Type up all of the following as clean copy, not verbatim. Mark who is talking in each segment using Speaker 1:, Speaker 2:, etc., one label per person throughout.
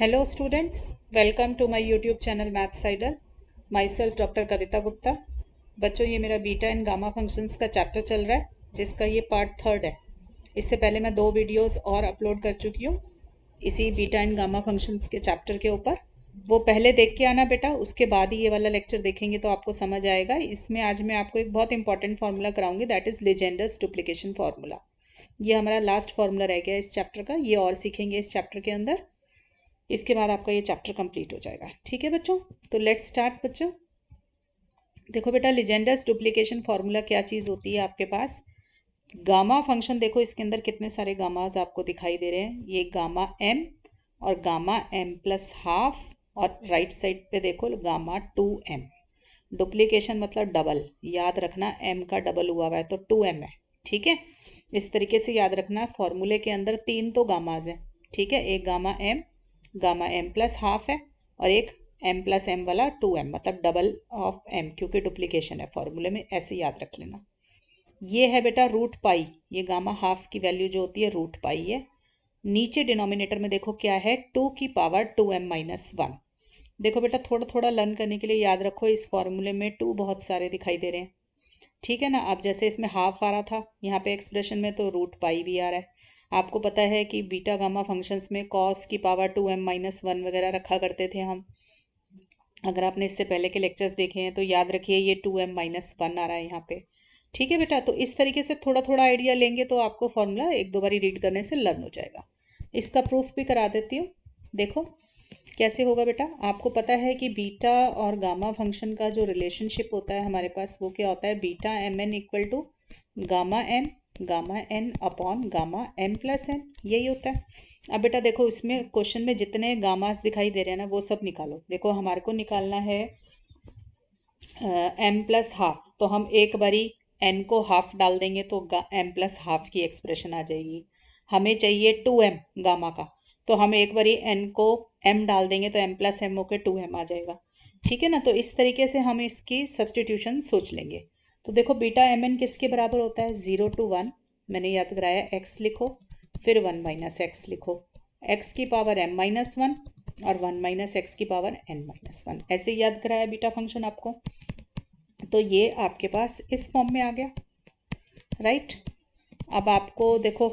Speaker 1: Hello students, welcome to my YouTube channel Maths Idol. Myself doctor Kavita Gupta. बच्चों ये मेरा beta and gamma functions का chapter चल रहा है जिसका ये पार्ट 3 है। इससे पहले मैं 2 वीडियोस और अपलोड कर चुकी हूँ इसी बीटा एंड गामा फंक्शंस के चैप्टर के ऊपर। वो पहले देख के आना बेटा, उसके बाद ही ये वाला लेक्चर देखेंगे तो आपको समझ आएगा। इसमें आज मैं आपको एक बहुत इंपॉर्टेंट फार्मूला कराऊंगी, that is Legendre's duplication formula. ये हमारा लास्ट फार्मूला रह गया इस चैप्टर का, ये और सीखेंगे इस चैप्टर के अंदर। इसके बाद आपका ये चैप्टर कंप्लीट हो जाएगा। ठीक है बच्चों, तो लेट्स स्टार्ट बच्चों। देखो बेटा, लीजेंडर्स डुप्लीकेशन फार्मूला क्या चीज़ होती है आपके पास। गामा फंक्शन देखो, इसके अंदर कितने सारे गामाज आपको दिखाई दे रहे हैं। ये गामा एम और गामा एम प्लस हाफ, और राइट साइड पे देखो गामा 2m। डुप्लीकेशन मतलब डबल, याद रखना m का डबल हुआ हुआ है तो 2m है। ठीक है, इस तरीके से याद रखना। फॉर्मूले के अंदर 3 तो गामाज हैं। ठीक है, एक गामा एम प्लस हाफ है, और एक एम प्लस एम वाला 2m, मतलब डबल ऑफ m, क्योंकि डुप्लीकेशन है फॉर्मूले में, ऐसे याद रख लेना। ये है बेटा रूट पाई, ये गामा हाफ की वैल्यू जो होती है रूट पाई है। नीचे डिनोमिनेटर में देखो क्या है, 2 की पावर 2m माइनस 1। देखो बेटा, थोड़ा थोड़ा लर्न करने के लिए याद रखो, इस फॉर्मूले में 2 बहुत सारे दिखाई दे रहे हैं। ठीक है ना। अब जैसे इसमें हाफ आ रहा था यहाँ पे एक्सप्रेशन में, तो रूट पाई भी आ रहा है। आपको पता है कि बीटा गामा फंक्शंस में कॉस की पावर 2m माइनस 1 वगैरह रखा करते थे हम। अगर आपने इससे पहले के लेक्चर्स देखे हैं तो याद रखिए ये 2m माइनस 1 आ रहा है यहाँ पे। ठीक है बेटा, तो इस तरीके से थोड़ा थोड़ा आइडिया लेंगे तो आपको फॉर्मूला एक दो बारी रीड करने से लर्न हो जाएगा। इसका प्रूफ भी करा देती हूँ। देखो कैसे होगा बेटा। आपको पता है कि बीटा और गामा फंक्शन का जो रिलेशनशिप होता है हमारे पास, वो क्या होता है, beta m n equal to gamma n upon gamma m plus n, यही होता है। अब बेटा देखो, इसमें क्वेश्चन में जितने गामास दिखाई दे रहे हैं ना, वो सब निकालो। देखो हमारे को निकालना है एम प्लस हाफ, तो हम एक बारी एन को हाफ डाल देंगे तो एम प्लस हाफ की एक्सप्रेशन आ जाएगी। हमें चाहिए 2m गामा का, तो हम एक बारी n को m डाल देंगे तो m प्लस एम होकर 2m आ जाएगा। ठीक है ना। तो इस तरीके से हम इसकी सब्सटीट्यूशन सोच लेंगे। तो देखो बीटा एम एन किसके बराबर होता है, 0 to 1। मैंने याद कराया, x लिखो, फिर 1 माइनस एक्स लिखो, x की पावर m माइनस 1 और 1 माइनस एक्स की पावर n माइनस 1, ऐसे याद कराया बीटा फंक्शन आपको। तो ये आपके पास इस फॉर्म में आ गया, राइट। अब आपको देखो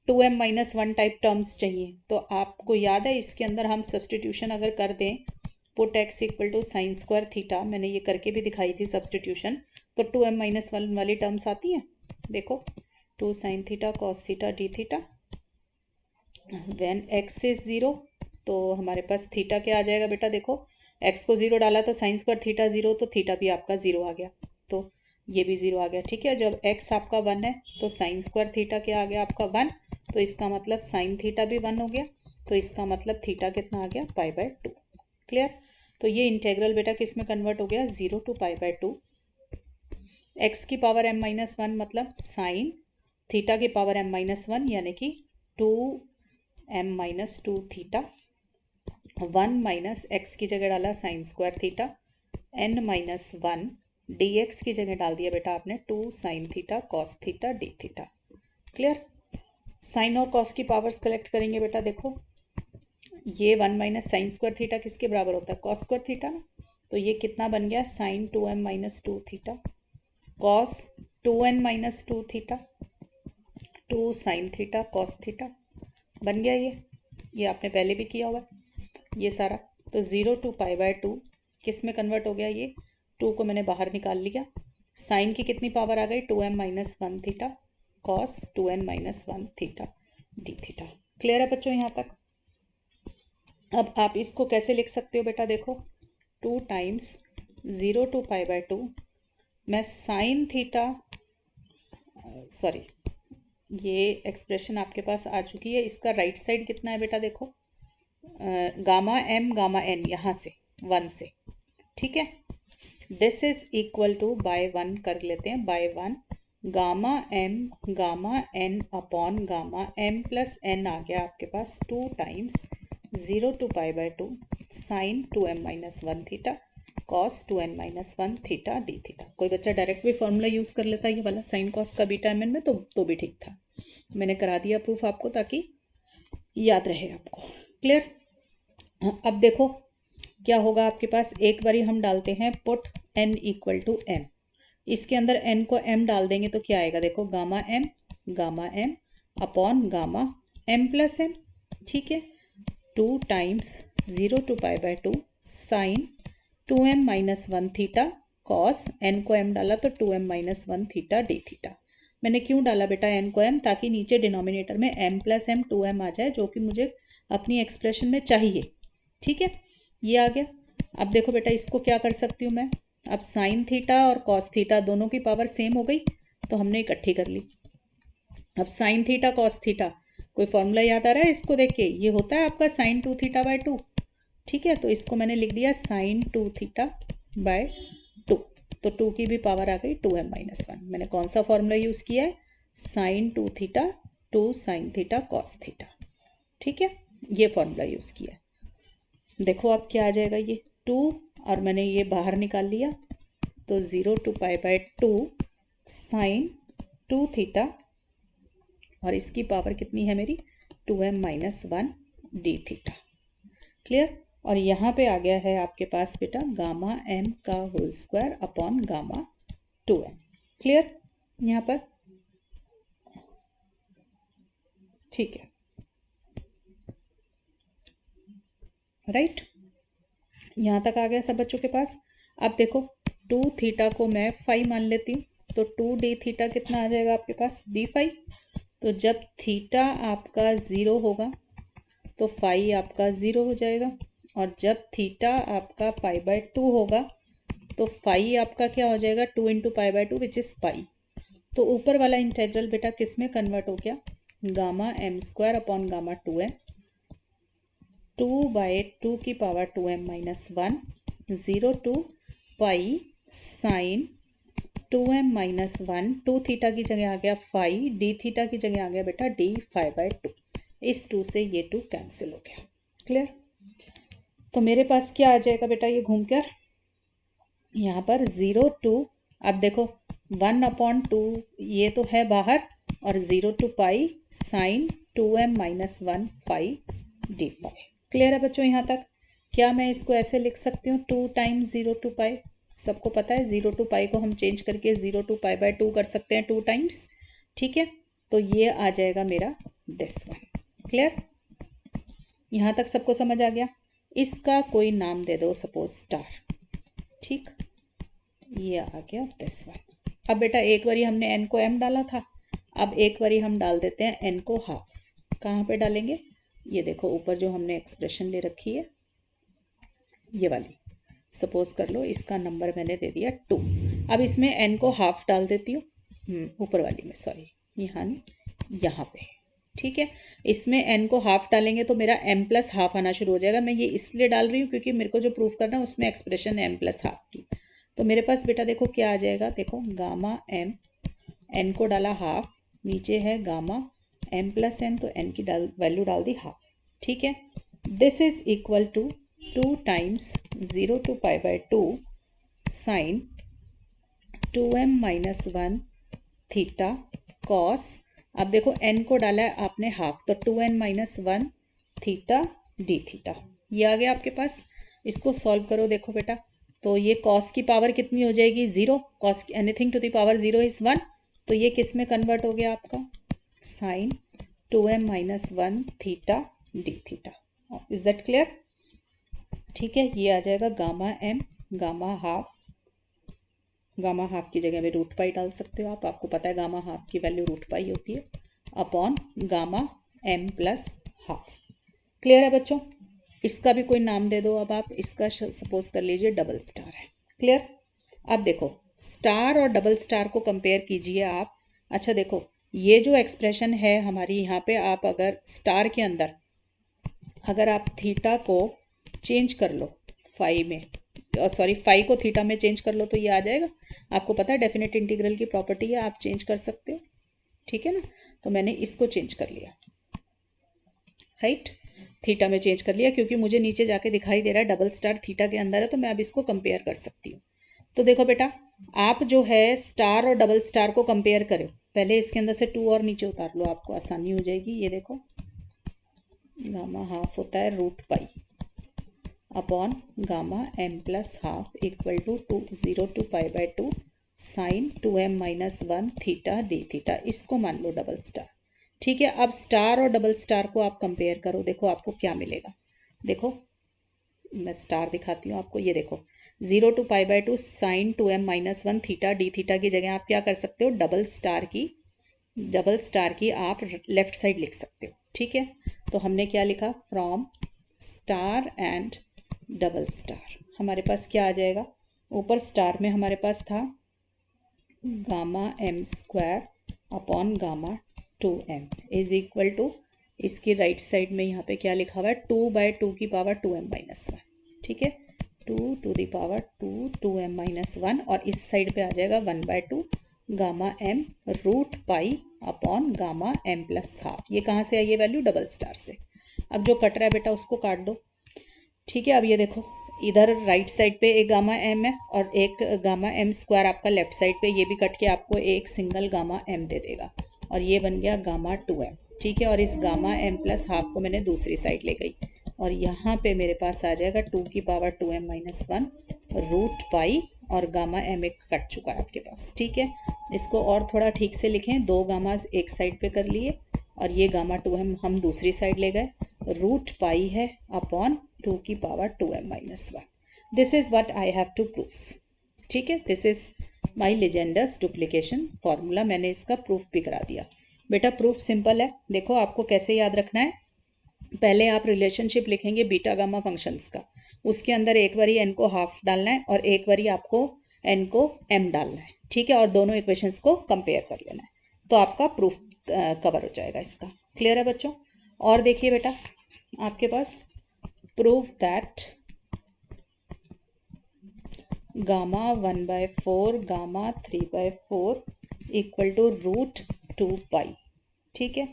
Speaker 1: 2m माइनस 1 टाइप टर्म्स चाहिए, तो आपको याद है इसके अंदर हम सब्सटीट्यूशन अगर कर दें, put x equal to sine square theta, मैंने ये करके भी दिखाई थी सब्सटीट्यूशन, तो 2m माइनस 1 वाली टर्म्स आती हैं। देखो 2 sine theta cos theta d theta, when x is 0, तो हमारे पास थीटा क्या आ जाएगा बेटा। देखो x को 0 डाला तो साइन स्क्वायर थीटा 0, तो थीटा भी आपका 0 आ गया, तो ये भी 0 आ गया। ठीक है, जब x आपका 1 है तो साइन स्क्वायर थीटा क्या आ गया आपका 1, तो इसका मतलब साइन थीटा भी 1 हो गया, तो इसका मतलब थीटा कितना आ गया, पाई बाय 2। क्लियर। तो ये इंटेग्रल बेटा किस में कन्वर्ट हो गया, 0 टू पाई बाय 2। एक्स की पावर m माइनस 1 मतलब साइन थीटा की पावर m माइनस 1, यानी कि 2m minus 2 theta. 1 minus x की जगह डाला sine square theta, n minus 1 d x की जगह डाल दिया बेटा आपने 2 sine theta cos theta d theta. Clear. Sine और कॉस की पावर्स कलेक्ट करेंगे बेटा। देखो ये 1 माइनस साइन स्क्वायर थीटा किसके बराबर होता है, कॉस स्क्वायर थीटा ना, तो ये कितना बन गया, sine 2m minus 2 theta cos 2n minus 2 theta 2 sine theta cos theta, बन गया ये आपने पहले भी किया हुआ है ये सारा। तो 0 टू पाई बाय 2 किस में कन्वर्ट हो गया, ये 2 को मैंने बाहर निकाल लिया। साइन की कितनी पावर आ गई, 2m minus 1 theta cos 2n minus 1 theta d theta. Clear है बच्चों यहाँ तक। अब आप इसको कैसे लिख सकते हो बेटा, देखो 2 टाइम्स 0 टू पाई बाय 2, मैं साइन थीटा, सॉरी ये एक्सप्रेशन आपके पास आ चुकी है। इसका राइट साइड कितना है बेटा, देखो गामा एम गामा एन, यहाँ से 1 से, ठीक है। This is equal to by 1 कर लेते हैं, by 1 gamma n upon gamma m plus n आ गया आपके पास 2 times 0 to pi by 2 sine 2m minus 1 theta cos 2n minus 1 theta d theta. कोई बच्चा डायरेक्ट भी फॉर्मूला यूज़ कर लेता है ये वाला साइन कॉस का बीटा एम एन में, तो भी ठीक था। मैंने करा दिया प्रूफ आपको ताकि याद रहे आपको। क्लियर। अब देखो क्या होगा आपके पास, एक बारी हम डालते हैं put n equal to m, इसके अंदर n को m डाल देंगे तो क्या आएगा, देखो gamma m upon gamma m plus m, ठीक है। 2 times 0 to π/2 sine 2m minus 1 theta cos, n को m डाला तो 2m minus 1 theta d theta. मैंने क्यों डाला बेटा n को m, ताकि नीचे डिनोमिनेटर में m प्लस m 2m आ जाए, जो कि मुझे अपनी एक्सप्रेशन में चाहिए, ठीक है। ये आ गया। अब देखो बेटा इसको क्या कर सकती हूँ मैं, अब साइन थीटा और कॉस थीटा दोनों की पावर सेम हो गई तो हमने इकट्ठी कर ली। अब साइन थीटा कॉस थीटा, कोई फॉर्मूला याद आ रहा है इसको देख के, ये होता है आपका साइन 2 थीटा बाय 2, ठीक है। तो इसको मैंने लिख दिया साइन 2 थीटा बाय 2, तो 2 की भी पावर आ गई 2m माइनस 1। मैंने कौन सा फॉर्मूला यूज़ किया है, sine 2 theta 2 sine theta cos theta, ठीक है, ये फॉर्मूला यूज़ किया है। देखो अब क्या आ जाएगा, ये 2 और मैंने ये बाहर निकाल लिया तो 0 to π/2 साइन 2 थीटा और इसकी पावर कितनी है मेरी 2m minus 1 D theta, clear. और यहाँ पे आ गया है आपके पास बेटा गामा m का whole square upon gamma 2m, clear यहाँ पर, ठीक है, राइट। यहाँ तक आ गया सब बच्चों के पास। अब देखो 2 थीटा को मैं फाई मान लेती हूँ तो 2 डी थीटा कितना आ जाएगा आपके पास डी फाई। तो जब थीटा आपका 0 होगा तो फाई आपका 0 हो जाएगा, और जब थीटा आपका π/2 होगा तो फाई आपका क्या हो जाएगा 2 इंटू π/2 विच इज़ पाई। तो ऊपर वाला इंटेग्रल बेटा किस में कन्वर्ट हो गया, gamma m square upon gamma 2m, 2/2 की power 2m minus 1, 0 to pi sine 2m minus 1, 2 theta की जगह आ गया फाई, डी थीटा की जगह आ गया बेटा डी फाई/2। इस 2 से ये 2 कैंसिल हो गया, क्लियर। तो मेरे पास क्या आ जाएगा बेटा, ये घूमकर यहाँ पर 0 to, अब देखो 1/2 ये तो है बाहर, और 0 to pi sine 2m minus 1 phi d phi, clear है बच्चों यहाँ तक। क्या मैं इसको ऐसे लिख सकती हूँ 2 टाइम्स 0 to पाई, सबको पता है 0 to पाई को हम चेंज करके 0 to π/2 कर सकते हैं 2 टाइम्स, ठीक है। तो ये आ जाएगा मेरा दिस वन, क्लियर, यहाँ तक सबको समझ आ गया। इसका कोई नाम दे दो, सपोज स्टार, ठीक, ये आ गया दिस वन। अब बेटा एक बारी हमने n को m डाला था, अब एक बारी हम डाल देते हैं n को हाफ। कहाँ पे डालेंगे, ये देखो ऊपर जो हमने एक्सप्रेशन ले रखी है ये वाली, सपोज कर लो इसका नंबर मैंने दे दिया 2। अब इसमें n को हाफ डाल देती हूँ, ऊपर वाली में, सॉरी यहाँ नहीं यहाँ पे, ठीक है। इसमें n को हाफ डालेंगे तो मेरा m प्लस हाफ आना शुरू हो जाएगा। मैं ये इसलिए डाल रही हूँ क्योंकि मेरे को जो प्रूफ करना है उसमें एक्सप्रेशन m प्लस हाफ की। तो मेरे पास बेटा देखो क्या आ जाएगा, देखो गामा m, n को डाला हाफ, नीचे है गामा m प्लस n, तो n की वैल्यू डाल दी हाफ, ठीक है। This is equal to 2 times 0 to π/2 sine 2m minus 1 theta cos, अब देखो n को डाला है आपने हाफ तो 2n minus 1 theta d theta, ये आ गया आपके पास। इसको सॉल्व करो, देखो बेटा तो ये कॉस की पावर कितनी हो जाएगी 0, cause anything to the power 0 is 1, तो ये किस में कन्वर्ट हो गया आपका sine 2m minus 1 theta d theta. Is that clear, ठीक है। ये आ जाएगा गामा m, गामा हाफ की जगह में रूट पाई डाल सकते हो आप, आपको पता है गामा हाफ की वैल्यू रूट पाई होती है, upon gamma m plus half, clear है बच्चों। इसका भी कोई नाम दे दो, अब आप इसका सपोज कर लीजिए डबल स्टार है, क्लियर। अब देखो स्टार और डबल स्टार को कंपेयर कीजिए आप। अच्छा देखो ये जो एक्सप्रेशन है हमारी यहाँ पे, आप अगर स्टार के अंदर अगर आप थीटा को चेंज कर लो फाई में, सॉरी फाई को थीटा में चेंज कर लो तो ये आ जाएगा। आपको पता है डेफिनेट इंटीग्रल की प्रॉपर्टी है, आप चेंज कर सकते हो, ठीक है ना। तो मैंने इसको चेंज कर लिया, राइट, थीटा में चेंज कर लिया क्योंकि मुझे नीचे जाके दिखाई दे रहा है डबल स्टार थीटा के अंदर है, तो मैं अब इसको कंपेयर कर सकती हूँ। तो देखो बेटा आप जो है स्टार और डबल स्टार को कंपेयर करो, पहले इसके अंदर से 2 और नीचे उतार लो, आपको आसानी हो जाएगी। ये देखो गामा हाफ होता है root pi, upon gamma m plus half equal to 0 to pi by 2 sine 2m minus 1 theta d theta. इसको मान लो डबल स्टार। ठीक है, अब स्टार और डबल स्टार को आप कंपेयर करो, देखो आपको क्या मिलेगा। देखो मैं स्टार दिखाती हूँ आपको, ये देखो 0 to pi by 2 sine 2m minus 1 theta d theta की जगह आप क्या कर सकते हो, डबल स्टार की आप लेफ्ट साइड लिख सकते हो। ठीक है, तो हमने क्या लिखा, from star and double star हमारे पास क्या आ जाएगा, ऊपर स्टार में हमारे पास था gamma m square upon gamma 2m is equal to, इसकी राइट साइड में यहाँ पे क्या लिखा हुआ है, 2/2 की पावर 2m माइनस 1। ठीक है, 2 to the power 2m minus 1, और इस साइड पे आ जाएगा 1/2 gamma m root pi upon gamma m plus half. ये कहाँ से आई है वैल्यू, डबल स्टार से। अब जो कट रहा है बेटा उसको काट दो। ठीक है, अब ये देखो इधर राइट साइड पे एक गामा एम है और एक गामा एम स्क्वायर आपका लेफ्ट साइड पे, ये भी कट के आपको एक सिंगल गामा एम दे देगा और ये बन गया गामा 2m। ठीक है, और इस गामा एम प्लस हाफ को मैंने दूसरी साइड ले गई और यहाँ पे मेरे पास आ जाएगा 2 की power 2m minus 1 root pi, और गामा एम एक कट चुका है आपके पास। ठीक है, इसको और थोड़ा ठीक से लिखें, दो गामा एक साइड पे कर लिए और ये गामा 2m हम दूसरी साइड ले गए, रूट पाई है अपॉन 2 की power 2m minus 1। This is what I have to proof. ठीक है, this is my Legendre's duplication formula, मैंने इसका प्रूफ भी करा दिया। बेटा प्रूफ सिंपल है, देखो आपको कैसे याद रखना है। पहले आप रिलेशनशिप लिखेंगे बीटा गामा फंक्शंस का, उसके अंदर एक बारी एन को हाफ डालना है और एक बारी आपको एन को एम डालना है। ठीक है, और दोनों इक्वेशंस को कंपेयर कर लेना है, तो आपका प्रूफ कवर हो जाएगा इसका। क्लियर है बच्चों? और देखिए बेटा आपके पास, prove that gamma 1/4 gamma 3/4 equal to root 2 pi. ठीक है,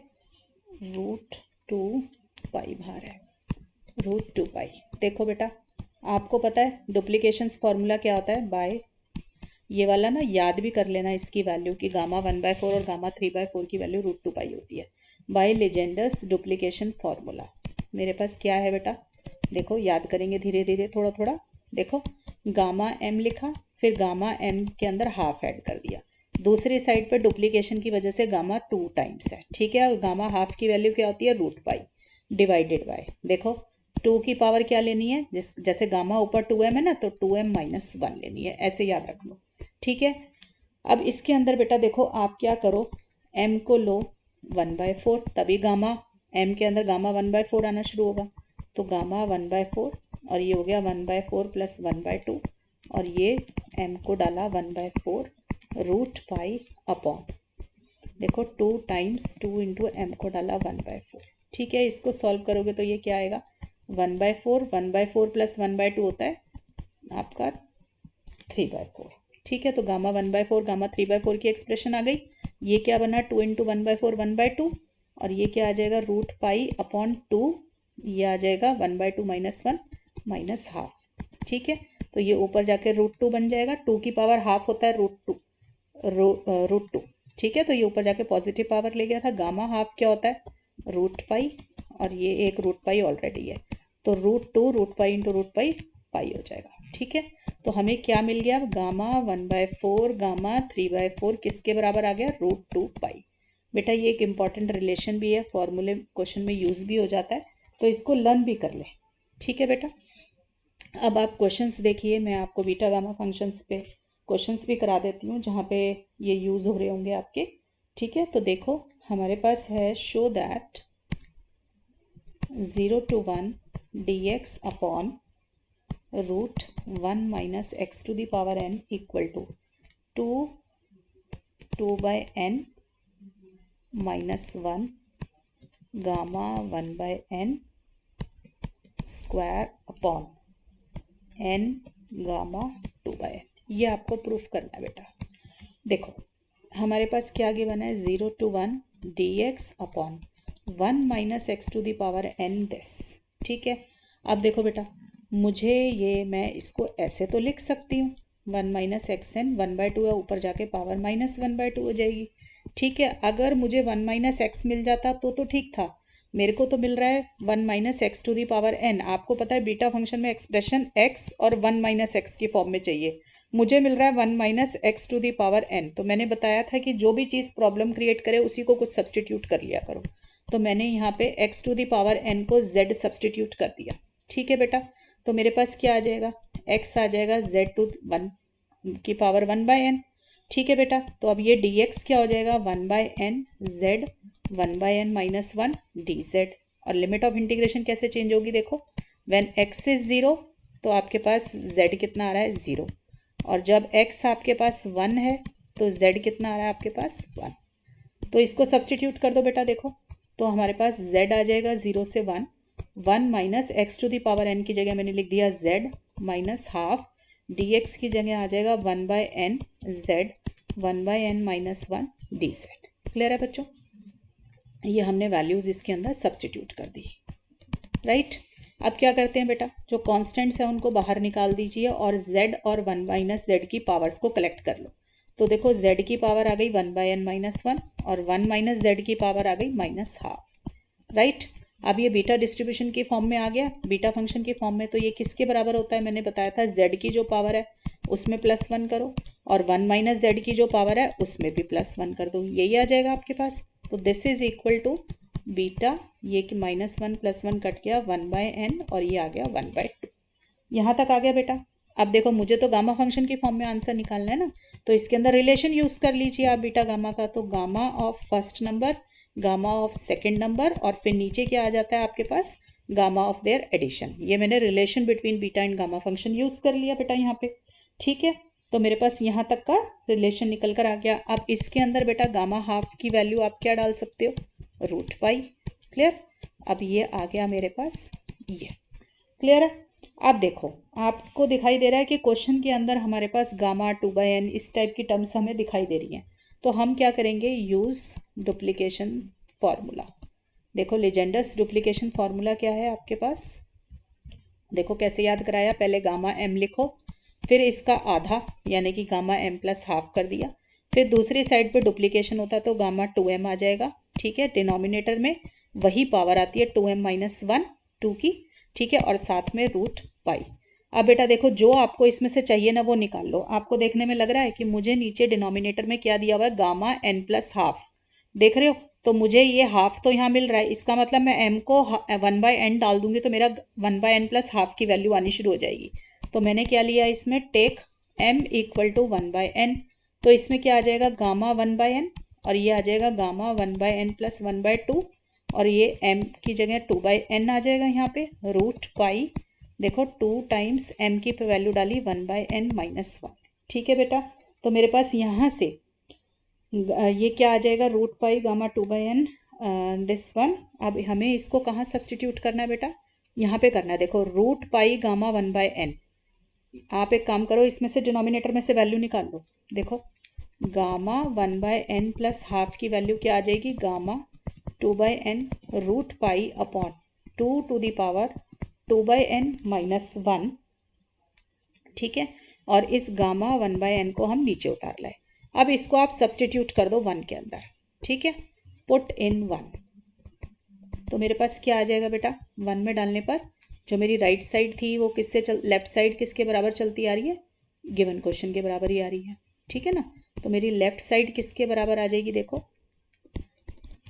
Speaker 1: रूट 2 पाई बाहर है, रूट 2 पाई। देखो बेटा आपको पता है डुप्लीकेशंस फॉर्मूला क्या होता है, बाय ये वाला ना याद भी कर लेना इसकी वैल्यू की, गामा 1/4 और गामा 3/4 की वैल्यू रूट 2 पाई होती है। बाय लेजेंडर्स डुप्लीकेशन फॉर्मूला मेरे पास क्या है बेटा, देखो याद करेंगे धीरे धीरे थोड़ा थोड़ा। देखो गामा एम लिखा, फिर गामा एम के अंदर हाफ ऐड कर दिया, दूसरी साइड पर डुप्लीकेशन की वजह से गामा 2 टाइम्स है। ठीक है, और गामा हाफ की वैल्यू क्या होती है, रूट पाई डिवाइडेड बाय, देखो 2 की पावर क्या लेनी है, जैसे गामा ऊपर 2m है ना, तो 2m माइनस 1 लेनी है, ऐसे याद रख लो। ठीक है, अब इसके अंदर बेटा देखो आप क्या करो, m को लो 1/4, तभी गामा m के अंदर गामा 1/4 आना शुरू होगा, तो गामा 1/4 और ये हो गया 1/4 प्लस 1/2, और ये m को डाला 1/4 रूट पाई अपॉन, देखो 2 टाइम्स 2 इंटू एम को डाला 1/4। ठीक है, इसको सॉल्व करोगे तो ये क्या आएगा, 1/4 प्लस 1/2 होता है आपका 3/4। ठीक है, तो गामा 1/4 गामा 3/4 की एक्सप्रेशन आ गई। ये क्या बना, 2 इंटू 1/4 1/2, और ये क्या आ जाएगा रूट पाई अपॉन 2, ये आ जाएगा 1/2 माइनस 1 माइनस हाफ। ठीक है, तो ये ऊपर जाके रूट 2 बन जाएगा, 2 की पावर हाफ होता है रूट 2। ठीक है, तो ये ऊपर जाके पॉजिटिव पावर ले गया था। गामा हाफ क्या होता है, रूट पाई, और ये एक रूट पाई ऑलरेडी है, तो root 2 root pi into root pi pi हो जाएगा। ठीक है, तो हमें क्या मिल गया, गामा 1/4 गामा 3/4 किसके बराबर आ गया, रूट 2 पाई। बेटा ये एक इम्पॉर्टेंट रिलेशन भी है, फॉर्मूले क्वेश्चन में यूज़ भी हो जाता है, तो इसको लर्न भी कर लें। ठीक है बेटा, अब आप क्वेश्चंस देखिए, मैं आपको बीटा गामा फंक्शंस पे क्वेश्चंस भी करा देती हूँ जहाँ पे ये यूज़ हो रहे होंगे आपके। ठीक है, तो देखो हमारे पास है, show that 0 to 1 dx upon root 1 minus x to the power n equal to 2/n minus 1 gamma 1/n square upon n gamma 2/n। ये आपको प्रूफ करना है बेटा। देखो हमारे पास क्या गिवन है, 0 to 1 dx upon 1 minus x to the power n this. ठीक है, अब देखो बेटा मुझे ये, मैं इसको ऐसे तो लिख सकती हूँ, 1 माइनस एक्स एन 1/2 है, ऊपर जाके पावर माइनस 1/2 हो जाएगी। ठीक है, अगर मुझे 1 माइनस एक्स मिल जाता तो ठीक था, मेरे को तो मिल रहा है 1 minus x to the power n. आपको पता है बीटा फंक्शन में एक्सप्रेशन एक्स और 1 माइनस एक्स की फॉर्म में चाहिए, मुझे मिल रहा है 1 minus x to the power n. तो मैंने बताया था कि जो भी चीज़ प्रॉब्लम क्रिएट करे उसी को कुछ सब्सटीट्यूट कर लिया करो। तो मैंने यहाँ पे x to the power n को जेड सब्सटीट्यूट कर दिया। ठीक है बेटा, तो मेरे पास क्या आ जाएगा, एक्स आ जाएगा जेड टू 1 की पावर 1 बाय एन। ठीक है बेटा, तो अब ये dx क्या हो जाएगा, 1 by n z 1 by n minus 1 d z. और लिमिट ऑफ इंटीग्रेशन कैसे चेंज होगी, देखो व्हेन x इज 0 तो आपके पास z कितना आ रहा है 0, और जब x आपके पास 1 है तो z कितना आ रहा है आपके पास 1। तो इसको सब्सटीट्यूट कर दो बेटा, देखो तो हमारे पास z आ जाएगा 0 से 1, 1 minus x to the power n की जगह मैंने लिख दिया z माइनस हाफ dx की जगह आ जाएगा 1 by n z 1 by n minus 1 d z. Clear है बच्चों, ये हमने वैल्यूज़ इसके अंदर सब्सटीट्यूट कर दी। राइट, अब क्या करते हैं बेटा, जो कॉन्स्टेंट्स हैं उनको बाहर निकाल दीजिए और z और 1 माइनस जेड की पावर्स को कलेक्ट कर लो। तो देखो z की पावर आ गई 1 बाय एन माइनस 1 और 1 माइनस जेड की पावर आ गई माइनस हाफ। राइट, अब ये बीटा डिस्ट्रीब्यूशन की फॉर्म में आ गया, बीटा फंक्शन की फॉर्म में। तो ये किसके बराबर होता है, मैंने बताया था z की जो पावर है उसमें +1 करो और 1 माइनस जेड की जो पावर है उसमें भी +1 कर दो, यही आ जाएगा आपके पास। तो this is equal to beta, ये कि -1 + 1 कट गया 1 बाय एन और ये आ गया 1 बाय 2। यहाँ तक आ गया बेटा। अब देखो मुझे तो गामा फंक्शन की फॉर्म में आंसर निकालना है ना, तो इसके अंदर रिलेशन यूज़ कर लीजिए आप बीटा गामा का। तो gamma of first number, gamma of second number, और फिर नीचे क्या आ जाता है आपके पास, गामा ऑफ देयर एडिशन। ये मैंने relation between beta and gamma function use कर लिया बेटा यहाँ पे। ठीक है, तो मेरे पास यहाँ तक का रिलेशन निकल कर आ गया। अब इसके अंदर बेटा गामा हाफ की वैल्यू आप क्या डाल सकते हो, √पाई। क्लियर, अब ये आ गया मेरे पास ये। क्लियर है, अब देखो आपको दिखाई दे रहा है कि क्वेश्चन के अंदर हमारे पास गामा 2 बाय एन इस टाइप की टर्म्स हमें दिखाई दे रही हैं। तो हम क्या करेंगे, यूज़ डुप्लीकेशन फार्मूला। देखो लेजेंडर्स डुप्लीकेशन फार्मूला क्या है आपके पास, देखो कैसे याद कराया, पहले गामा एम लिखो, फिर इसका आधा यानी कि गामा एम प्लस हाफ कर दिया, फिर दूसरी साइड पे डुप्लीकेशन होता तो गामा 2m आ जाएगा। ठीक है, डिनोमिनेटर में वही पावर आती है 2m माइनस 1 2 की। ठीक है, और साथ में √पाई। अब बेटा देखो जो आपको इसमें से चाहिए ना वो निकाल लो। आपको देखने में लग रहा है कि मुझे नीचे डिनोमिनेटर में क्या दिया हुआ है, गामा n प्लस हाफ, देख रहे हो। तो मुझे ये हाफ तो यहाँ मिल रहा है, इसका मतलब मैं m को 1 बाय एन डाल दूंगी तो मेरा 1 बाय एन प्लस हाफ की वैल्यू आनी शुरू हो जाएगी। तो मैंने क्या लिया इसमें, take m equal to 1 by n. तो इसमें क्या आ जाएगा, गामा 1 बाय एन, और ये आ जाएगा gamma 1 by n plus 1 by 2, और ये m की जगह 2 बाय एन आ जाएगा यहाँ पे √पाई। देखो 2 टाइम्स m की वैल्यू डाली 1 बाय एन माइनस 1। ठीक है बेटा, तो मेरे पास यहाँ से ये क्या आ जाएगा, √पाई gamma 2 by n this one. अब हमें इसको कहाँ सब्सटीट्यूट करना है बेटा, यहाँ पे करना है। देखो √पाई गामा 1 बाय एन, आप एक काम करो इसमें से डिनोमिनेटर में से वैल्यू निकाल लो। देखो gamma 1 by n plus half की वैल्यू क्या आ जाएगी, गामा 2 बाय एन √पाई upon 2 to the power 2 by n minus 1। ठीक है, और इस गामा 1 बाय एन को हम नीचे उतार लाए। अब इसको आप सब्सटीट्यूट कर दो 1 के अंदर। ठीक है, पुट इन 1, तो मेरे पास क्या आ जाएगा बेटा, 1 में डालने पर जो मेरी राइट साइड थी वो किससे लेफ्ट साइड किसके बराबर चलती आ रही है, गिवन क्वेश्चन के बराबर ही आ रही है। ठीक है ना, तो मेरी लेफ्ट साइड किसके बराबर आ जाएगी, देखो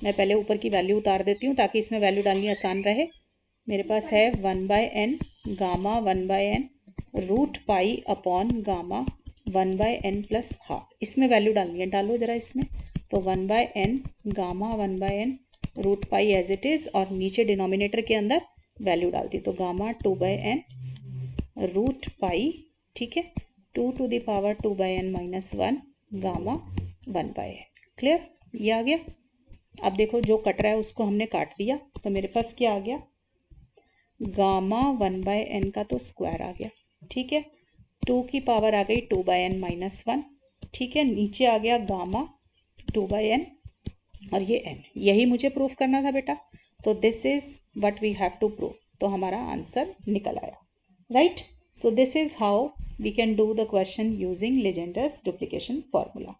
Speaker 1: मैं पहले ऊपर की वैल्यू उतार देती हूँ ताकि इसमें वैल्यू डालनी आसान रहे। मेरे पास है 1 by n gamma 1 by n √पाई upon gamma 1 by n plus half, इसमें वैल्यू डालनी है, डालो जरा इसमें। तो 1 by n gamma 1 by n √पाई एज इट इज़, और नीचे डिनोमिनेटर के अंदर वैल्यू डालती, तो गामा 2 बाय एन √पाई। ठीक है, 2 to the power 2 by n minus 1 gamma 1 by n. Clear, ये आ गया। अब देखो जो कट रहा है उसको हमने काट दिया, तो मेरे पास क्या आ गया, गामा 1 बाय एन का तो स्क्वायर आ गया। ठीक है, 2 की पावर आ गई 2 बाय एन माइनस 1। ठीक है, नीचे आ गया गामा 2 बाय एन और ये n, यही मुझे प्रूफ करना था बेटा। तो this is what we have to proof, तो हमारा आंसर निकल आया। Right, so this is how we can do the question using Legendre's duplication formula.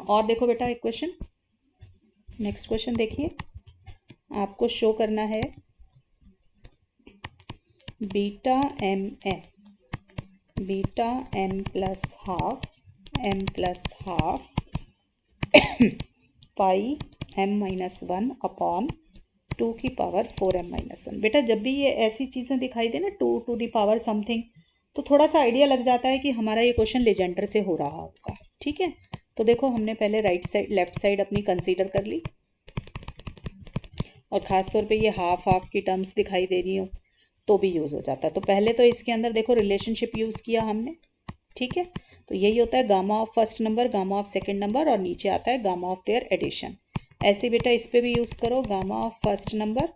Speaker 1: और देखो बेटा एक क्वेश्चन, नेक्स्ट क्वेश्चन देखिए, आपको शो करना है beta m plus half pi m-1 upon 2 की पावर 4m-1। बेटा जब भी ये ऐसी चीज़ें दिखाई दे ना 2 टू दी पावर समथिंग, तो थोड़ा सा आइडिया लग जाता है कि हमारा ये क्वेश्चन लेजेंडर से हो रहा होगा। ठीक है, तो देखो हमने पहले राइट साइड लेफ्ट साइड अपनी कंसीडर कर ली, और ख़ास तौर पे ये हाफ की टर्म्स दिखाई दे रही हो तो भी यूज़ हो जाता है। तो पहले तो इसके अंदर देखो रिलेशनशिप यूज़ किया हमने। ठीक है, तो यही होता है gamma of first number, gamma of second number, और नीचे आता है गामा ऑफ देयर एडिशन। ऐसे बेटा इस पे भी यूज़ करो, gamma of first number,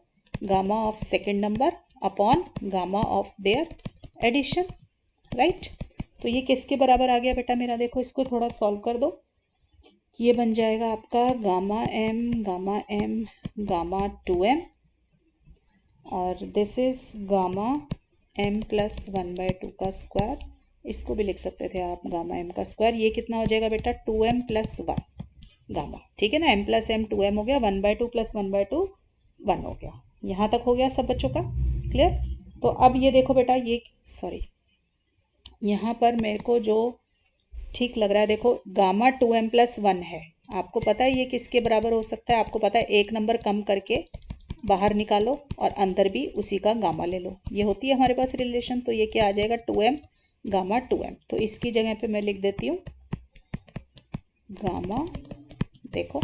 Speaker 1: gamma of second number upon gamma of their addition. Right, तो ये किसके बराबर आ गया बेटा मेरा? देखो इसको थोड़ा सॉल्व कर दो। ये बन जाएगा आपका गामा एम गामा 2m, और this is gamma m plus 1/2 का स्क्वायर। इसको भी लिख सकते थे आप गामा m का स्क्वायर। ये कितना हो जाएगा बेटा? 2m plus 1 gamma. ठीक है ना, m प्लस m 2m हो गया, 1/2 प्लस 1/2 1 हो गया। यहाँ तक हो गया सब बच्चों का क्लियर? तो अब ये देखो बेटा, ये सॉरी यहाँ पर मेरे को जो ठीक लग रहा है, देखो गामा 2m प्लस 1 है। आपको पता है ये किसके बराबर हो सकता है? आपको पता है एक नंबर कम करके बाहर निकालो और अंदर भी उसी का गामा ले लो, ये होती है हमारे पास रिलेशन। तो ये क्या आ जाएगा? 2m gamma 2m। तो इसकी जगह पे मैं लिख देती हूँ गामा, देखो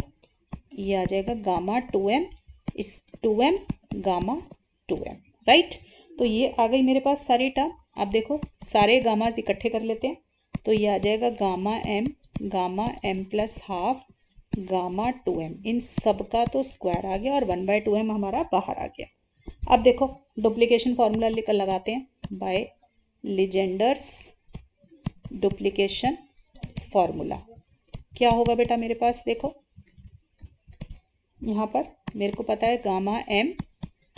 Speaker 1: ये आ जाएगा गामा 2m, इस 2m गामा 2m। राइट, तो ये आ गई मेरे पास सारी टर्म। अब देखो सारे गामास इकट्ठे कर लेते हैं, तो ये आ जाएगा gamma m plus half gamma 2m। इन सब का तो स्क्वायर आ गया और 1/2m हमारा बाहर आ गया। अब देखो डुप्लीकेशन फॉर्मूला लगाते हैं, बाय लीजेंडर्स डुप्लीकेशन फॉर्मूला। क्या होगा बेटा मेरे पास? देखो यहाँ पर मेरे को पता है गामा m,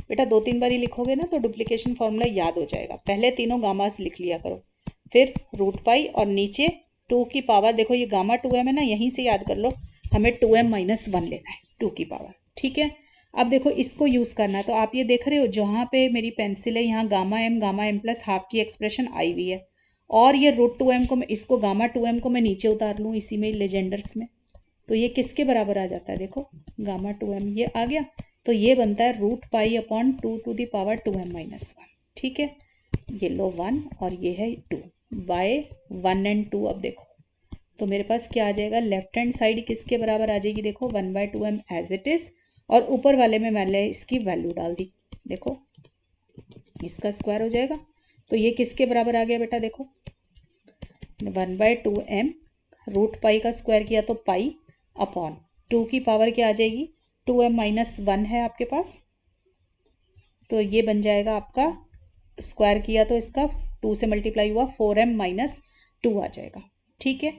Speaker 1: बेटा 2-3 बार ही लिखोगे ना तो डुप्लीकेशन फॉर्मूला याद हो जाएगा। पहले तीनों गामास लिख लिया करो, फिर रूट पाई और नीचे 2 की पावर। देखो ये गामा 2m है ना, यहीं से याद कर लो, हमें 2m-1 लेना है 2 की पावर। ठीक है, अब देखो इसको यूज़ करना है। तो आप ये देख रहे हो जहाँ पे मेरी पेंसिल है, यहाँ गामा m प्लस हाफ की एक्सप्रेशन आई हुई है, और ये √2m को मैं, इसको गामा 2m को मैं नीचे उतार लूँ इसी में लेजेंडर्स में, तो ये किसके बराबर आ जाता है? देखो गामा 2m ये आ गया, तो ये बनता है √पाई upon 2 to the power 2m-1। ठीक है, ये लो 1 और ये है 2 बाय 1 एंड 2। अब देखो तो मेरे पास क्या आ जाएगा? लेफ्ट हैंड साइड किसके बराबर आ जाएगी? देखो 1/2m एज इट इज़, और ऊपर वाले में मैंने इसकी वैल्यू डाल दी, देखो इसका स्क्वायर हो जाएगा। तो ये किसके बराबर आ गया बेटा? देखो 1/2m, रूट पाई का स्क्वायर किया तो पाई अपॉन 2 की पावर क्या आ जाएगी? 2m-1 है आपके पास, तो ये बन जाएगा आपका, स्क्वायर किया तो इसका 2 से मल्टीप्लाई हुआ, 4m-2 आ जाएगा। ठीक है,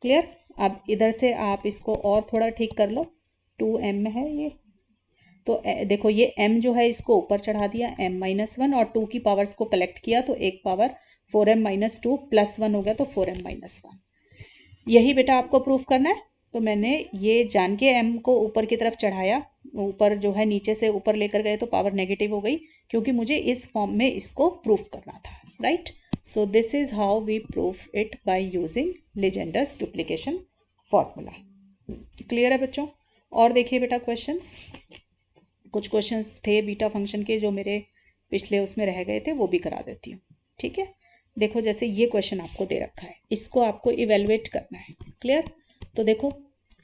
Speaker 1: क्लियर? अब इधर से आप इसको और थोड़ा ठीक कर लो, 2m है ये, तो देखो ये m जो है इसको ऊपर चढ़ा दिया m-1, और 2 की पावर्स को कलेक्ट किया तो एक पावर 4m-2 प्लस 1 हो गया, तो 4m-1। यही बेटा आपको प्रूफ करना है। तो मैंने ये जान के m को ऊपर की तरफ चढ़ाया, ऊपर जो है नीचे से ऊपर लेकर गए तो पावर नेगेटिव हो गई, क्योंकि मुझे इस फॉर्म में इसको प्रूफ करना था। Right, so this is how we proof it by using Legendre's duplication formula. Clear है बच्चों? और देखिए बेटा क्वेश्चंस, कुछ क्वेश्चंस थे बीटा फंक्शन के जो मेरे पिछले उसमें रह गए थे, वो भी करा देती हूँ। ठीक है, देखो जैसे ये क्वेश्चन आपको दे रखा है, इसको आपको इवेलुएट करना है। क्लियर? तो देखो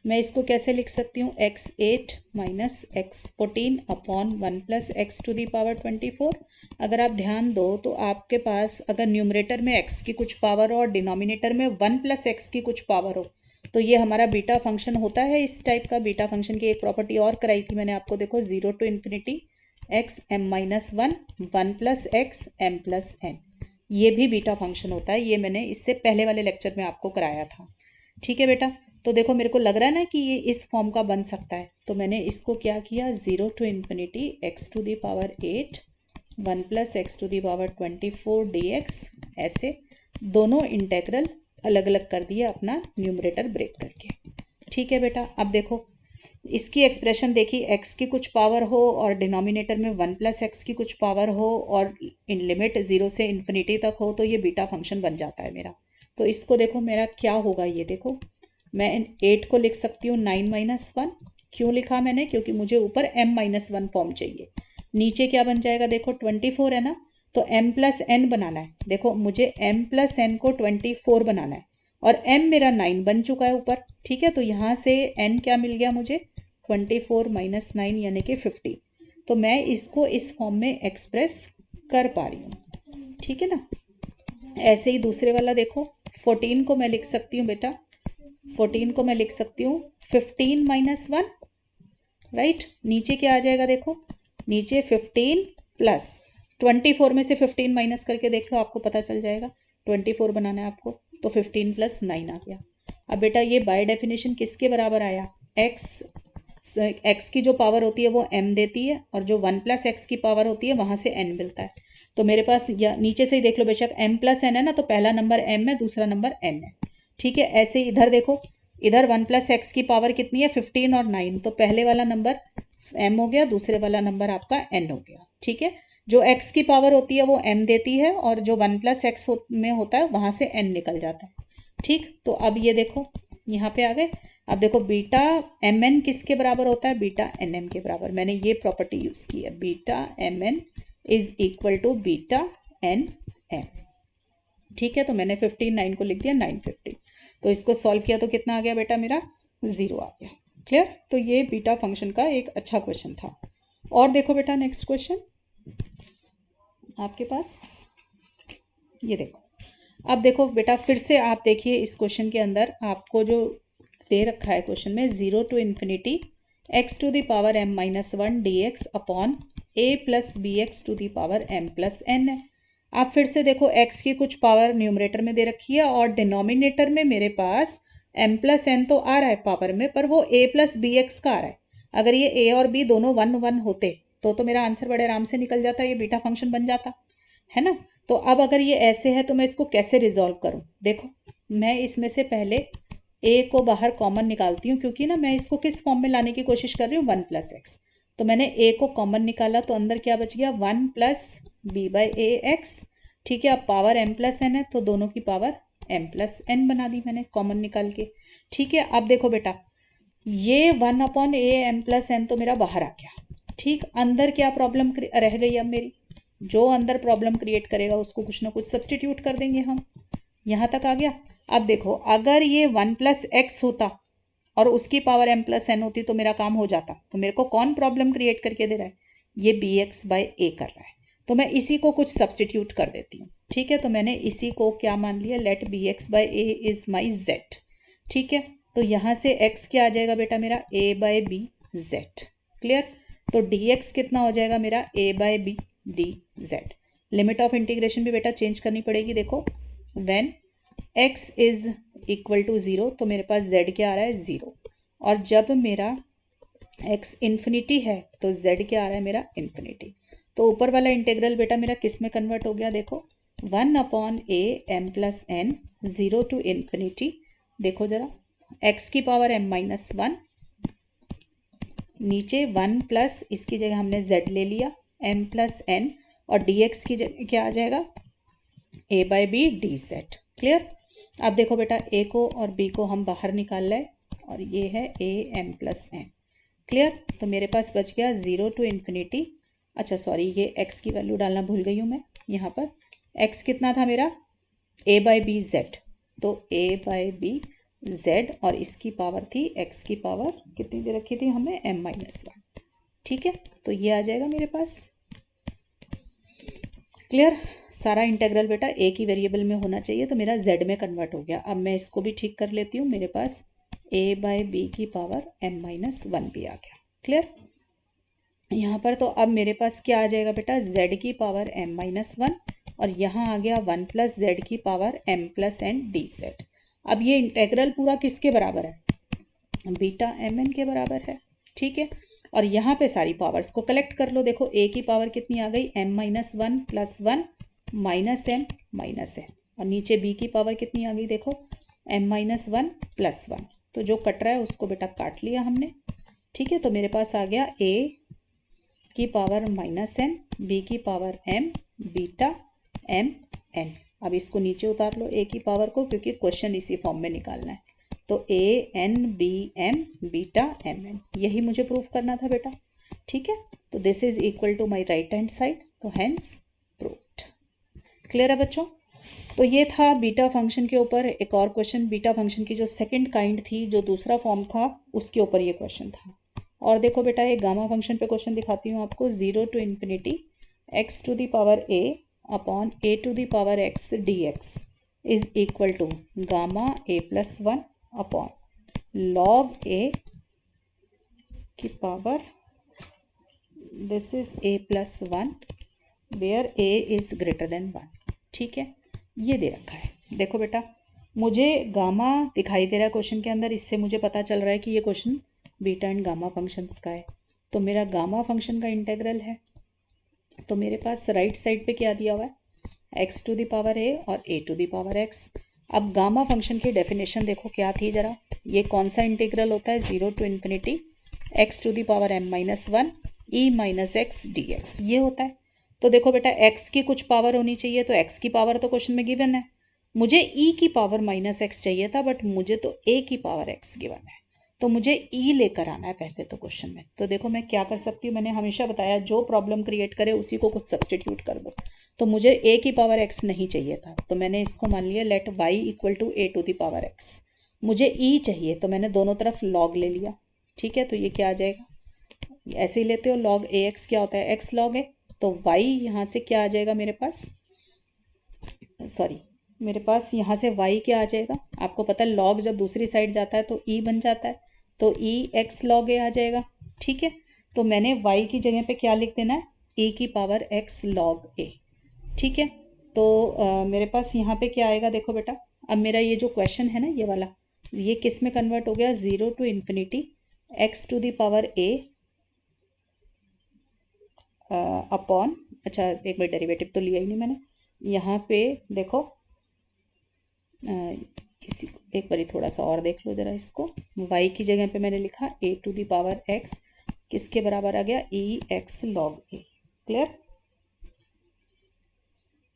Speaker 1: मैं इसको कैसे लिख सकती हूँ? x8 minus x14 upon 1 plus x to the power 24। अगर आप ध्यान दो तो आपके पास अगर न्यूमरेटर में x की कुछ पावर हो और डिनोमिनेटर में 1 प्लस एक्स की कुछ पावर हो, तो ये हमारा बीटा फंक्शन होता है। इस टाइप का बीटा फंक्शन की एक प्रॉपर्टी और कराई थी मैंने आपको, देखो 0 to ∞ x(m-1) 1 plus x m plus n, ये भी बीटा फंक्शन होता है। ये मैंने इससे पहले वाले लेक्चर में आपको कराया था। ठीक है बेटा, तो देखो मेरे को लग रहा है ना कि ये इस फॉर्म का बन सकता है, तो मैंने इसको क्या किया, 0 to ∞ x⁸ 1 plus x⁴ 24 dx, ऐसे दोनों इंटेग्रल अलग अलग कर दिए अपना न्यूमरेटर ब्रेक करके। ठीक है बेटा, अब देखो इसकी एक्सप्रेशन देखी, एक्स की कुछ पावर हो और डिनोमिनेटर में 1+x की कुछ पावर हो और इन लिमिट 0 से इन्फिनिटी तक हो, तो ये बीटा फंक्शन बन जाता है मेरा। तो इसको देखो मेरा क्या होगा, ये देखो मैं 8 को लिख सकती हूँ 9-1। क्यों लिखा मैंने? क्योंकि मुझे ऊपर m-1 फॉर्म चाहिए। नीचे क्या बन जाएगा देखो, 24 है ना, तो m+n बनाना है। देखो मुझे m+n को 24 बनाना है और m मेरा 9 बन चुका है ऊपर। ठीक है, तो यहाँ से n क्या मिल गया मुझे, 24 - 9 यानी कि 50। तो मैं इसको इस फॉर्म में एक्सप्रेस कर पा रही हूँ। ठीक है ना। ऐसे ही दूसरे वाला देखो, 14 को मैं लिख सकती हूँ बेटा, 14 को मैं लिख सकती हूँ 15 - 1, राइट। नीचे क्या आ जाएगा देखो, नीचे 15 प्लस 24 में से 15 माइनस करके देख लो, आपको पता चल जाएगा। 24 बनाना है आपको, तो 15 + 9 आ गया। अब बेटा ये बाय डेफिनेशन किसके बराबर आया, x की जो पावर होती है वो m देती है और जो 1+x की पावर होती है वहाँ से n मिलता है। तो मेरे पास या नीचे से ही देख लो बेशक m+n है ना, तो पहला नंबर m है, दूसरा नंबर n है। ठीक है, ऐसे इधर देखो, इधर 1+x की पावर कितनी है, 15 और 9, तो पहले वाला नंबर m हो गया, दूसरे वाला नंबर आपका n हो गया। ठीक है, जो x की पावर होती है वो m देती है और जो 1+x में होता है वहाँ से n निकल जाता है। ठीक, तो अब ये देखो यहाँ पे आ गए। अब देखो बीटा mn किसके बराबर होता है, बीटा nm के बराबर। मैंने ये प्रॉपर्टी यूज़ की है, beta mn is equal to beta nm। ठीक है, तो मैंने 15 9 को लिख दिया 950। तो इसको सॉल्व किया तो कितना आ गया बेटा मेरा, 0 आ गया। क्लियर। तो ये बीटा फंक्शन का एक अच्छा क्वेश्चन था। और देखो बेटा नेक्स्ट क्वेश्चन आपके पास, ये देखो। अब देखो बेटा फिर से आप देखिए, इस क्वेश्चन के अंदर आपको जो दे रखा है क्वेश्चन में, 0 to ∞ x⁻m - 1 dx upon a + bx ⁻m + n है। आप फिर से देखो, x की कुछ पावर न्यूमरेटर में दे रखी है और डिनोमिनेटर में मेरे पास m + n तो आ रहा है पावर में, पर वो a + bx का आ रहा है। अगर ये a और b दोनों 1 1 होते तो मेरा आंसर बड़े आराम से निकल जाता, ये बीटा फंक्शन बन जाता है ना। तो अब अगर ये ऐसे है तो मैं इसको कैसे रिजॉल्व करूं, देखो मैं इसमें से पहले a को बाहर कॉमन निकालती हूँ, क्योंकि ना मैं इसको किस फॉर्म में लाने की कोशिश कर रही हूँ, 1+x। तो मैंने a को कॉमन निकाला तो अंदर क्या बच गया, 1 + b/ax। ठीक है, अब पावर m + n है तो दोनों की पावर m + n बना दी मैंने कॉमन निकाल के। ठीक है, अब देखो बेटा ये 1/a m + n तो मेरा बाहर आ गया। ठीक, अंदर क्या प्रॉब्लम रह गई अब मेरी, जो अंदर प्रॉब्लम क्रिएट करेगा उसको कुछ ना कुछ सब्सटीट्यूट कर देंगे हम। यहाँ तक आ गया। अब देखो अगर ये 1+x होता और उसकी पावर m + n होती तो मेरा काम हो जाता। तो मेरे को कौन प्रॉब्लम क्रिएट करके दे रहा है, ये bx/a कर रहा है, तो मैं इसी को कुछ सब्सटीट्यूट कर देती हूँ। ठीक है, तो मैंने इसी को क्या मान लिया, late bx/a is my z। ठीक है, तो यहाँ से x क्या आ जाएगा बेटा मेरा, a/b z। क्लियर। तो dx कितना हो जाएगा मेरा, a/b dz। Limit of integration भी बेटा चेंज करनी पड़ेगी। देखो when x is equal to 0 तो मेरे पास z क्या आ रहा है, 0। और जब मेरा x इन्फिनिटी है तो z क्या आ रहा है मेरा, इन्फिनिटी। तो ऊपर वाला इंटेग्रल बेटा मेरा किस में कन्वर्ट हो गया, देखो 1/a m + n 0 to ∞। देखो जरा, x की पावर m - 1, नीचे 1 प्लस इसकी जगह हमने z ले लिया m + n, और dx की जगह क्या आ जाएगा, a/b dz। क्लियर। अब देखो बेटा a को और b को हम बाहर निकाल लें और ये है a m + n। क्लियर। तो मेरे पास बच गया 0 to ∞। अच्छा सॉरी, ये x की वैल्यू डालना भूल गई हूँ मैं। यहाँ पर x कितना था मेरा, a/b z, तो a/b z और इसकी पावर थी, x की पावर कितनी दे रखी थी हमें, m - 1। ठीक है, तो ये आ जाएगा मेरे पास। क्लियर। सारा इंटेग्रल बेटा एक ही वेरिएबल में होना चाहिए, तो मेरा z में कन्वर्ट हो गया। अब मैं इसको भी ठीक कर लेती हूँ, मेरे पास a/b की पावर m - 1 भी आ गया। क्लियर। यहाँ पर तो अब मेरे पास क्या आ जाएगा बेटा, z की पावर m - 1 और यहाँ आ गया 1 + z की पावर m + n dz। अब ये इंटेग्रल पूरा किसके बराबर है, बीटा mn के बराबर है। ठीक है, और यहाँ पे सारी पावर्स को कलेक्ट कर लो। देखो a की पावर कितनी आ गई, m - 1 + 1 -m -n, और नीचे b की पावर कितनी आ गई, देखो m - 1 + 1। तो जो कट रहा है उसको बेटा काट लिया हमने। ठीक है, तो मेरे पास आ गया a की पावर -n, b की power m, beta m n। अब इसको नीचे उतार लो a की पावर को, क्योंकि क्वेश्चन इसी फॉर्म में निकालना है। तो a n b m beta m n, यही मुझे प्रूफ करना था बेटा। ठीक है, तो this is equal to my right hand side, तो हैंस प्रूव्ड। क्लियर है बच्चों? तो ये था बीटा फंक्शन के ऊपर एक और क्वेश्चन। बीटा फंक्शन की जो सेकंड काइंड थी, जो दूसरा फॉर्म था, उसके ऊपर ये क्वेश्चन था। और देखो बेटा, एक गामा फंक्शन पे क्वेश्चन दिखाती हूँ आपको। 0 to ∞ x to the power a upon a to the power x dx is equal to gamma a plus 1 upon log a की power, this is a plus 1 where a is greater than 1। ठीक है, ये दे रखा है। देखो बेटा, मुझे gamma दिखाई दे रहा है क्वेश्चन के अंदर, इससे मुझे पता चल रहा है कि ये question beta and gamma functions का है। तो मेरा गामा फंक्शन का इंटेग्रल है, तो मेरे पास राइट साइड पे क्या दिया हुआ है, x to the power a और a to the power x। अब गामा फंक्शन की डेफिनेशन देखो क्या थी जरा। ये कौन सा इंटीग्रल होता है? 0 to ∞ x to the power m-1 e minus x d x, ये होता है। तो देखो बेटा, x की कुछ पावर होनी चाहिए, तो x की पावर तो क्वेश्चन में गिवन है। मुझे e की पावर -x चाहिए था, बट मुझे तो a की पावर x गिवन है, तो मुझे e लेकर आना है पहले तो क्वेश्चन में। तो देखो मैं क्या कर सकती हूँ, मैंने हमेशा बताया जो प्रॉब्लम क्रिएट करे उसी को कुछ सब्सटीट्यूट कर दो। तो मुझे a की पावर x नहीं चाहिए था, तो मैंने इसको मान लिया let y equal to a to the power x। मुझे e चाहिए, तो मैंने दोनों तरफ log ले लिया। ठीक है, तो ये क्या आ जाएगा, ऐसे ही लेते हो, log ax क्या होता है, x log a। तो y यहाँ से क्या आ जाएगा मेरे पास, सॉरी, मेरे पास यहाँ से y क्या आ जाएगा, आपको पता है log जब दूसरी साइड जाता है तो e बन जाता है, तो e x log a आ जाएगा। ठीक है, तो मैंने y की जगह पे क्या लिख देना है, e की पावर x log a। ठीक है, तो मेरे पास यहाँ पे क्या आएगा, देखो बेटा, अब मेरा ये जो क्वेश्चन है ना, ये वाला, ये किस में कन्वर्ट हो गया, 0 to ∞ x to the power a upon, अच्छा एक बार डेरिवेटिव तो लिया ही नहीं मैंने, यहाँ पे देखो इसी एक बारी थोड़ा सा और देख लो जरा इसको। y की जगह पे मैंने लिखा a to the power x, किसके बराबर आ गया, e x log a। क्लियर?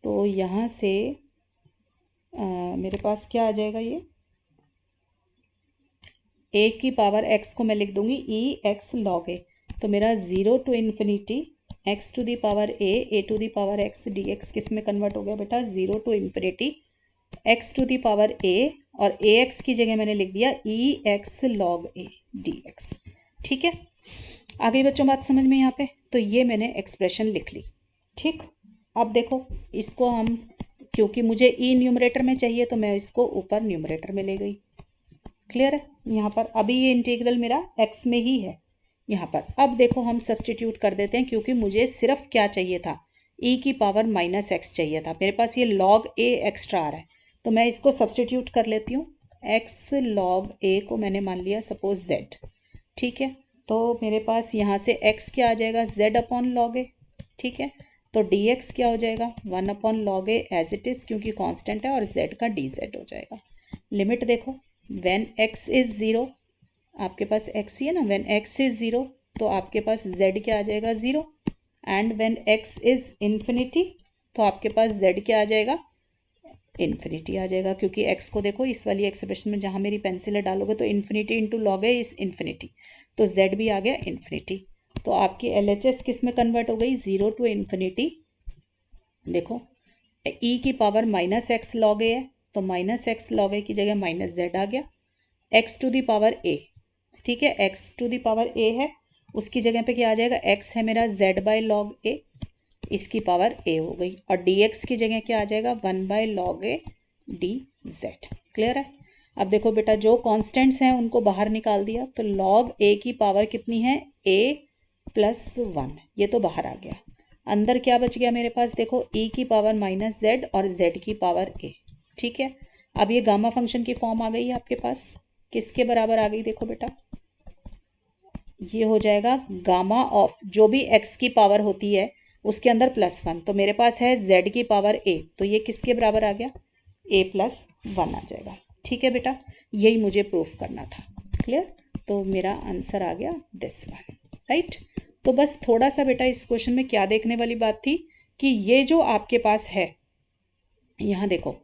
Speaker 1: तो यहाँ से मेरे पास क्या आ जाएगा, ये a की पावर x को मैं लिख दूंगी e x log a। तो मेरा 0 to ∞ x to the power a to the power x dx किस में कन्वर्ट हो गया बेटा, 0 to ∞ x to the power a, और ax की जगह मैंने लिख दिया e x log a dx। ठीक है, आ गई बच्चों बात समझ में यहाँ पे? तो ये मैंने एक्सप्रेशन लिख ली। ठीक, अब देखो इसको हम, क्योंकि मुझे e न्यूमरेटर में चाहिए तो मैं इसको ऊपर न्यूमरेटर में ले गई। क्लियर है? यहाँ पर अभी ये इंटीग्रल मेरा x में ही है यहाँ पर। अब देखो हम सब्सटीट्यूट कर देते हैं, क्योंकि मुझे सिर्फ क्या चाहिए था, e की पावर -x चाहिए था। मेरे पास ये log a एक्स्ट्रा आ रहा है, तो मैं इसको सब्सटीट्यूट कर लेती हूँ। x log a को मैंने मान लिया सपोज z। ठीक है, तो मेरे पास यहाँ से x क्या आ जाएगा, z अपॉन log a। ठीक है, तो dx क्या हो जाएगा, 1 upon log a as it is, क्योंकि कांस्टेंट है, और z का dz हो जाएगा। लिमिट देखो, व्हेन x इज़ 0, आपके पास x ही है ना, व्हेन x इज़ 0 तो आपके पास z क्या आ जाएगा, 0। And when x is infinity तो आपके पास z क्या आ जाएगा, इन्फिनिटी आ जाएगा। क्योंकि x को देखो इस वाली एक्सप्रेशन में जहाँ मेरी पेंसिल डालोगे तो इन्फिनिटी इंटू लॉग है इस इन्फिनिटी, तो z भी आ गया इन्फिनिटी। तो आपकी LHS किस में कन्वर्ट हो गई, 0 to ∞। देखो e की पावर -x log a है, तो -x log a की जगह -z आ गया, x to the power a। ठीक है, x to the power a है, उसकी जगह पे क्या आ जाएगा, x है मेरा z बाय log a, इसकी पावर a हो गई, और dx की जगह क्या आ जाएगा, 1 by log a dz। Clear है? अब देखो बेटा, जो कॉन्स्टेंट्स हैं उनको बाहर निकाल दिया, तो log a की पावर कितनी है, a + 1, ये तो बाहर आ गया। अंदर क्या बच गया मेरे पास, देखो e की पावर -z और z की पावर a। ठीक है, अब ये गामा फंक्शन की फॉर्म आ गई है आपके पास, किसके बराबर आ गई, देखो बेटा ये हो जाएगा गामा ऑफ जो भी x की पावर होती है उसके अंदर +1, तो मेरे पास है z की पावर a, तो ये किसके बराबर आ गया, a + 1 आ जाएगा। ठीक है बेटा, यही मुझे प्रूफ करना था। क्लियर? तो मेरा आंसर आ गया दिस वन, राइट। तो बस थोड़ा सा बेटा इस क्वेश्चन में क्या देखने वाली बात थी कि ये जो आपके पास है, यहाँ देखो,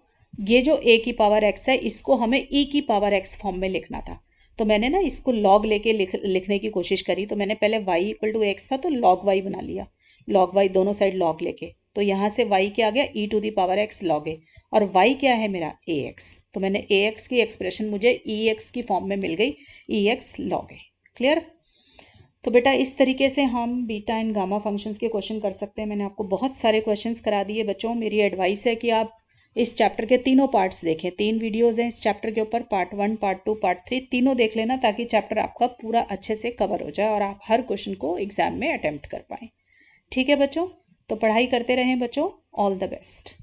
Speaker 1: ये जो a की पावर x है इसको हमें e की पावर x फॉर्म में लिखना था। तो मैंने ना इसको log लेके लिखने की कोशिश करी। तो मैंने पहले y इक्वल टू एक्स था तो log y बना लिया, log y दोनों साइड log लेके। तो यहाँ से y क्या आ गया, e to the power x log a, और y क्या है मेरा ax। तो मैंने ax की एक्सप्रेशन मुझे ex की फॉर्म में मिल गई, ex log a। क्लियर। तो बेटा इस तरीके से हम बीटा एंड गामा फंक्शंस के क्वेश्चन कर सकते हैं। मैंने आपको बहुत सारे क्वेश्चंस करा दिए बच्चों। मेरी एडवाइस है कि आप इस चैप्टर के तीनों पार्ट्स देखें। 3 वीडियोस हैं इस चैप्टर के ऊपर, पार्ट 1, पार्ट 2, पार्ट 3, तीनों देख लेना ताकि चैप्टर आपका पूरा अच्छे से कवर हो जाए और आप हर क्वेश्चन को एग्जाम में अटेम्प्ट कर पाएँ। ठीक है बच्चों, तो पढ़ाई करते रहें बच्चों। All the best.